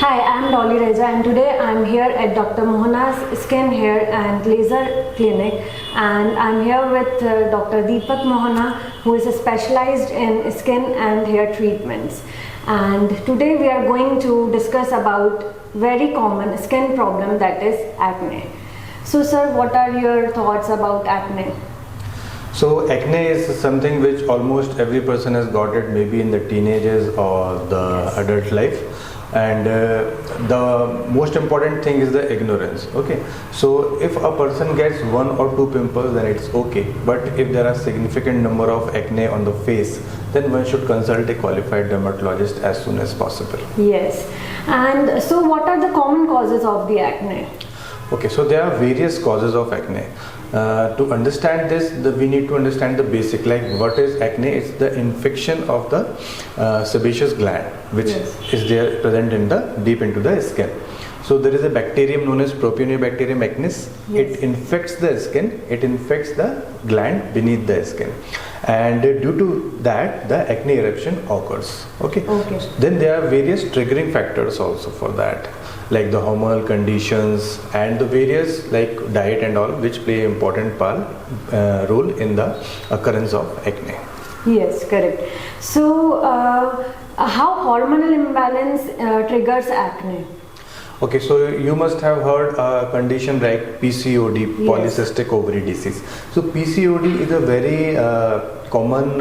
Hi, I'm Dolly Reza and today I'm here at Dr. Mohana's Skin, Hair and Laser Clinic, and I'm here with Dr. Deepak Mohana, who is specialized in skin and hair treatments. And today we are going to discuss about very common skin problem, that is acne. So sir, what are your thoughts about acne? So acne is something which almost every person has got it, maybe in the teenagers or the adult life. And the most important thing is the ignorance. Okay, so if a person gets 1 or 2 pimples, then it's okay, but if there are significant number of acne on the face, then one should consult a qualified dermatologist as soon as possible. Yes. And so what are the common causes of the acne? Okay, so there are various causes of acne. To understand this, we need to understand the basic, like what is acne? It's the infection of the sebaceous gland, which is there present in the deep into the skin. So there is a bacterium known as Propionibacterium acnes. It infects the skin, it infects the gland beneath the skin, and due to that the acne eruption occurs. Okay. Then there are various triggering factors also for that, like the hormonal conditions and the various like diet and all, which play an important role in the occurrence of acne. Yes, correct. So how hormonal imbalance triggers acne? Okay, so you must have heard a condition like PCOD, polycystic ovary disease. So PCOD is a very common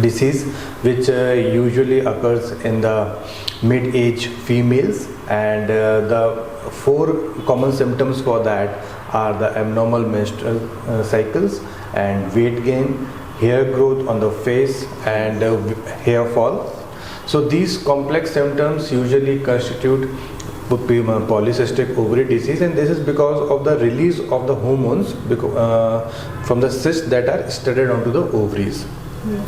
disease which usually occurs in the mid-age females, and the 4 common symptoms for that are the abnormal menstrual cycles and weight gain, hair growth on the face, and hair fall. So these complex symptoms usually constitute polycystic ovary disease, and this is because of the release of the hormones from the cysts that are studded onto the ovaries.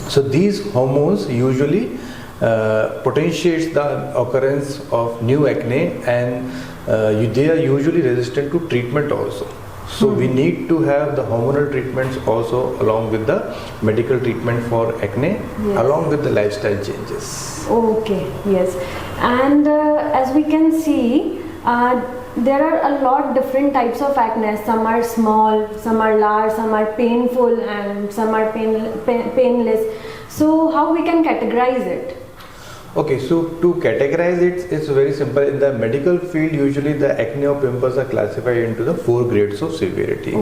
So these hormones usually potentiates the occurrence of new acne, and they are usually resistant to treatment also. So we need to have the hormonal treatments also along with the medical treatment for acne, along with the lifestyle changes. Okay, yes. And as we can see, there are a lot different types of acne. Some are small, some are large, some are painful, and some are painless. So how we can categorize it? Okay, so to categorize it, it's very simple. In the medical field, usually the acne or pimples are classified into the 4 grades of severity.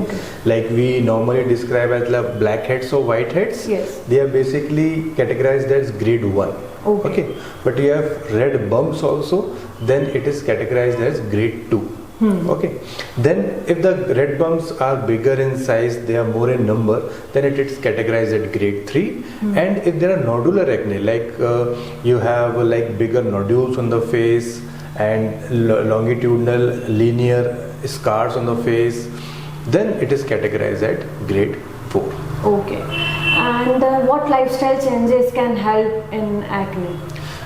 Like we normally describe as the blackheads or whiteheads. They are basically categorized as grade 1. Okay, but you have red bumps also, then it is categorized as grade 2. Okay, then if the red bumps are bigger in size, they are more in number, then it is categorized at grade 3. And if there are nodular acne, like you have like bigger nodules on the face and longitudinal linear scars on the face, then it is categorized at grade 4. Okay, and what lifestyle changes can help in acne?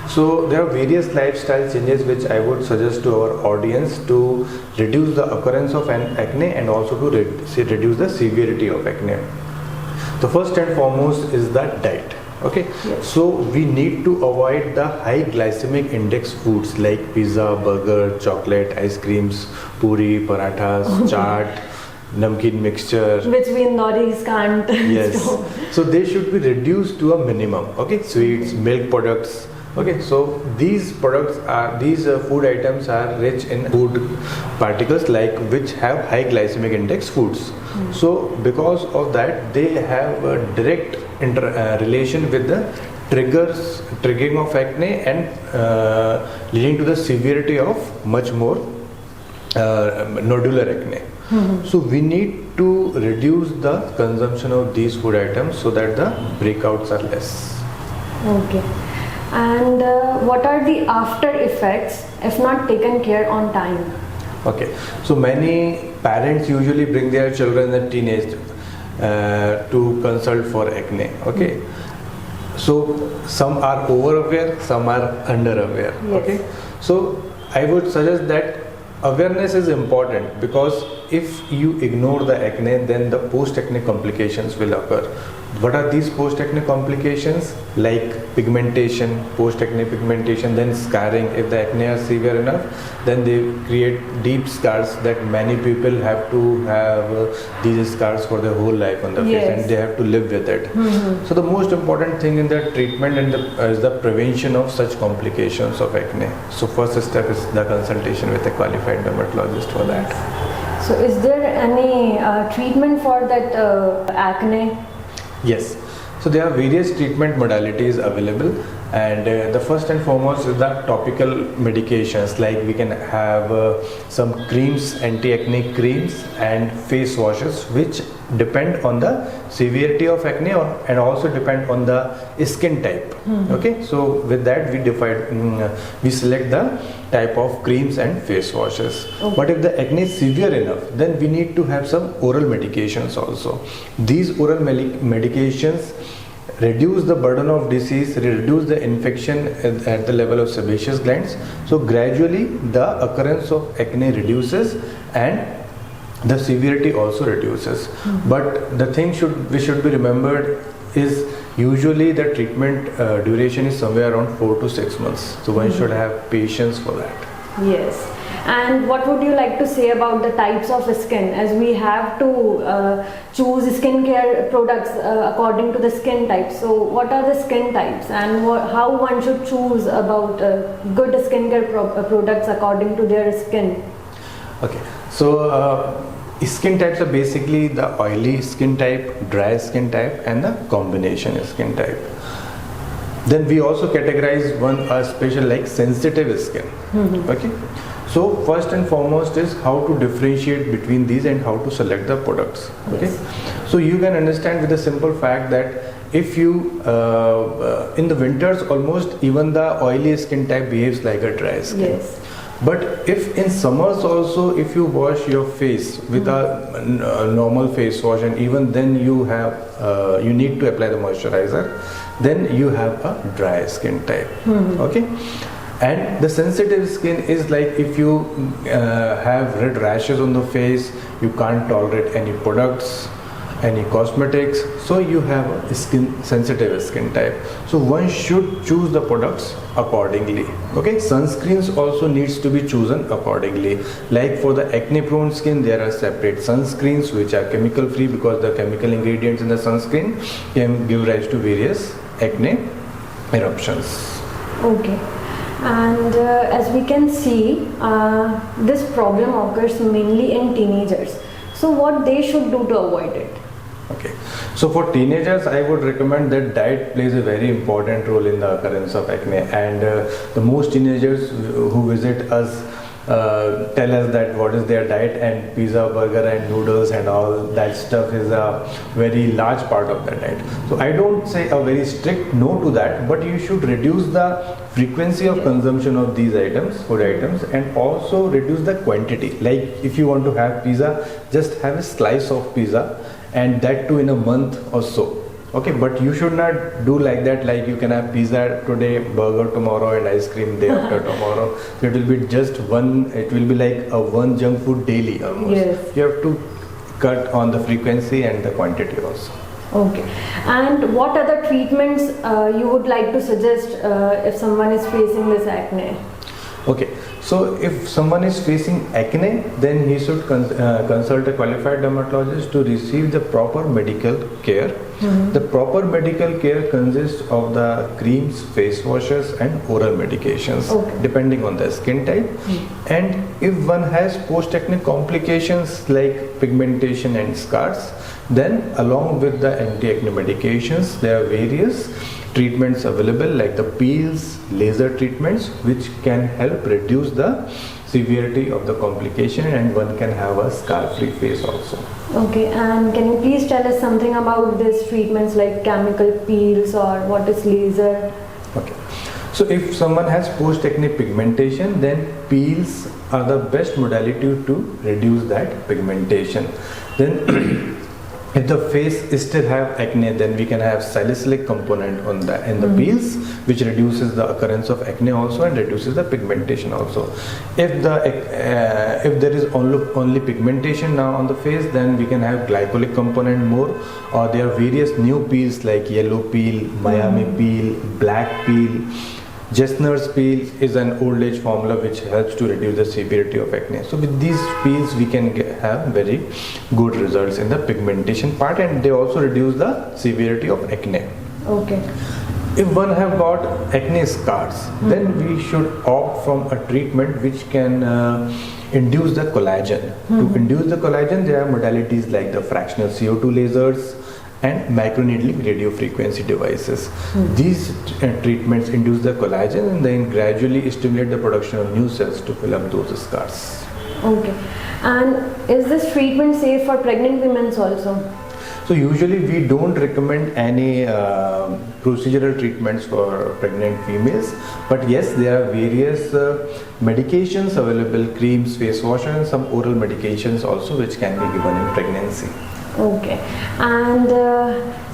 So there are various lifestyle changes which I would suggest to our audience to reduce the occurrence of an acne and also to reduce the severity of acne. The first and foremost is the diet. Okay, so we need to avoid the high glycemic index foods like pizza, burger, chocolate, ice creams, puri, parathas, chaat, namkeen mixture, which we Indoris can't. So they should be reduced to a minimum. Okay, sweets, milk products. Okay, so these products are, food items are rich in food particles like which have high glycemic index foods. So because of that, they have a direct relation with the triggering of acne and leading to the severity of much more nodular acne. So we need to reduce the consumption of these food items so that the breakouts are less. Okay. And what are the after effects if not taken care on time? Okay, so many parents usually bring their children in teenage to consult for acne. Okay, so some are over aware, some are under aware. Okay, so I would suggest that awareness is important, because if you ignore the acne, then the post-acne complications will occur. What are these post-acne complications? Like pigmentation, post-acne pigmentation, then scarring. If the acne are severe enough, then they create deep scars that many people have to have these scars for their whole life on the face, and they have to live with it. So the most important thing in the treatment is the prevention of such complications of acne. So first step is the consultation with a qualified dermatologist for that. So is there any treatment for that acne? Yes. So there are various treatment modalities available, and the first and foremost is the topical medications. Like we can have some creams, anti-acne creams and face washes, which depend on the severity of acne and also depend on the skin type. Okay, so with that we select the type of creams and face washes. But if the acne is severe enough, then we need to have some oral medications also. These oral medications reduce the burden of disease, reduce the infection at the level of sebaceous glands. So gradually the occurrence of acne reduces and the severity also reduces. But the thing we should be remembered is usually the treatment duration is somewhere around 4 to 6 months. So one should have patience for that. Yes. And what would you like to say about the types of skin, as we have to choose skincare products according to the skin type? So what are the skin types, and how one should choose about good skincare products according to their skin? Okay, so skin types are basically the oily skin type, dry skin type and the combination skin type. Then we also categorize one special like sensitive skin. Okay. So first and foremost is how to differentiate between these and how to select the products. Okay. So you can understand with the simple fact that if you in the winters almost even the oily skin type behaves like a dry skin. Yes. But if in summers also, if you wash your face with a normal face wash, and even then you have you need to apply the moisturizer, then you have a dry skin type. Okay. And the sensitive skin is like if you have red rashes on the face, you can't tolerate any products, any cosmetics, so you have a sensitive skin type. So one should choose the products accordingly. Okay, sunscreens also needs to be chosen accordingly. Like for the acne prone skin, there are separate sunscreens which are chemical free, because the chemical ingredients in the sunscreen can give rise to various acne eruptions. Okay. And as we can see, this problem occurs mainly in teenagers. So what they should do to avoid it? Okay, so for teenagers, I would recommend that diet plays a very important role in the occurrence of acne, and the most teenagers who visit us tell us that what is their diet, and pizza, burger and noodles and all that stuff is a very large part of their diet. So I don't say a very strict no to that, but you should reduce the frequency of consumption of these items, food items, and also reduce the quantity. Like if you want to have pizza, just have a slice of pizza, and that too in a month or so. Okay, but you should not do like that, like you can have pizza today, burger tomorrow and ice cream day after tomorrow. So it will be just one, it will be like a one junk food daily almost. Yes. You have to cut on the frequency and the quantity also. Okay. And what other treatments you would like to suggest if someone is facing this acne? Okay, so if someone is facing acne, then he should consult a qualified dermatologist to receive the proper medical care. The proper medical care consists of the creams, face washes and oral medications, depending on the skin type. And if one has post-acne complications like pigmentation and scars, then along with the anti-acne medications, there are various treatments available like the peels, laser treatments, which can help reduce the severity of the complication, and one can have a scar-free face also. Okay, and can you please tell us something about these treatments like chemical peels or what is laser? Okay, so if someone has post-acne pigmentation, then peels are the best modality to reduce that pigmentation. Then If the face still have acne, then we can have salicylic component on the in the peels, which reduces the occurrence of acne also and reduces the pigmentation also. If there is only pigmentation now on the face, then we can have glycolic component more, or there are various new peels like yellow peel, Miami peel, black peel. Jesner's peel is an old age formula which helps to reduce the severity of acne. So with these peels we can have very good results in the pigmentation part, and they also reduce the severity of acne. Okay. If one have got acne scars, then we should opt from a treatment which can induce the collagen. To induce the collagen, there are modalities like the fractional CO2 lasers and microneedling radio frequency devices. These treatments induce the collagen and then gradually stimulate the production of new cells to fill up those scars. Okay. And is this treatment safe for pregnant women also? So usually we don't recommend any procedural treatments for pregnant females, but yes, there are various medications available, creams, face wash, and some oral medications also which can be given in pregnancy. Okay. And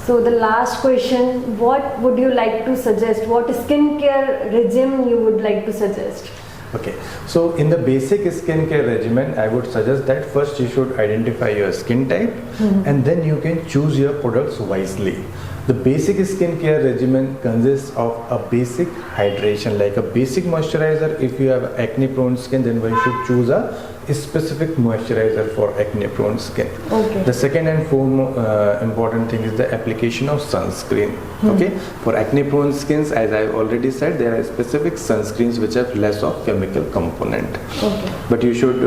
so the last question, what would you like to suggest? What skincare regime you would like to suggest? Okay, so in the basic skincare regimen, I would suggest that first you should identify your skin type and then you can choose your products wisely. The basic skincare regimen consists of a basic hydration, like a basic moisturizer. If you have acne prone skin, then one should choose a specific moisturizer for acne prone skin. Okay. The second and foremost important thing is the application of sunscreen. Okay, for acne prone skins, as I've already said, there are specific sunscreens which have less of chemical component. Okay. But you should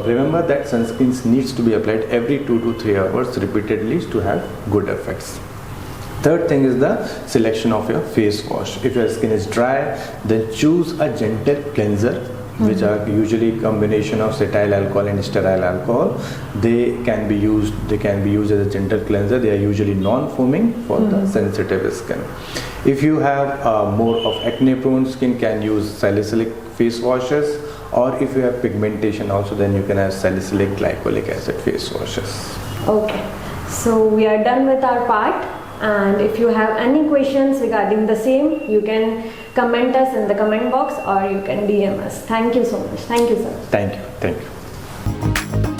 remember that sunscreens needs to be applied every 2 to 3 hours repeatedly to have good effects. Third thing is the selection of your face wash. If your skin is dry, then choose a gentle cleanser, which are usually combination of cetyl alcohol and stearyl alcohol. They can be used as a gentle cleanser. They are usually non-foaming for the sensitive skin. If you have more of acne prone skin, can use salicylic face washes, or if you have pigmentation also, then you can have salicylic glycolic acid face washes. Okay. So we are done with our part. And if you have any questions regarding the same, you can comment us in the comment box or you can DM us. Thank you so much. Thank you, sir. Thank you.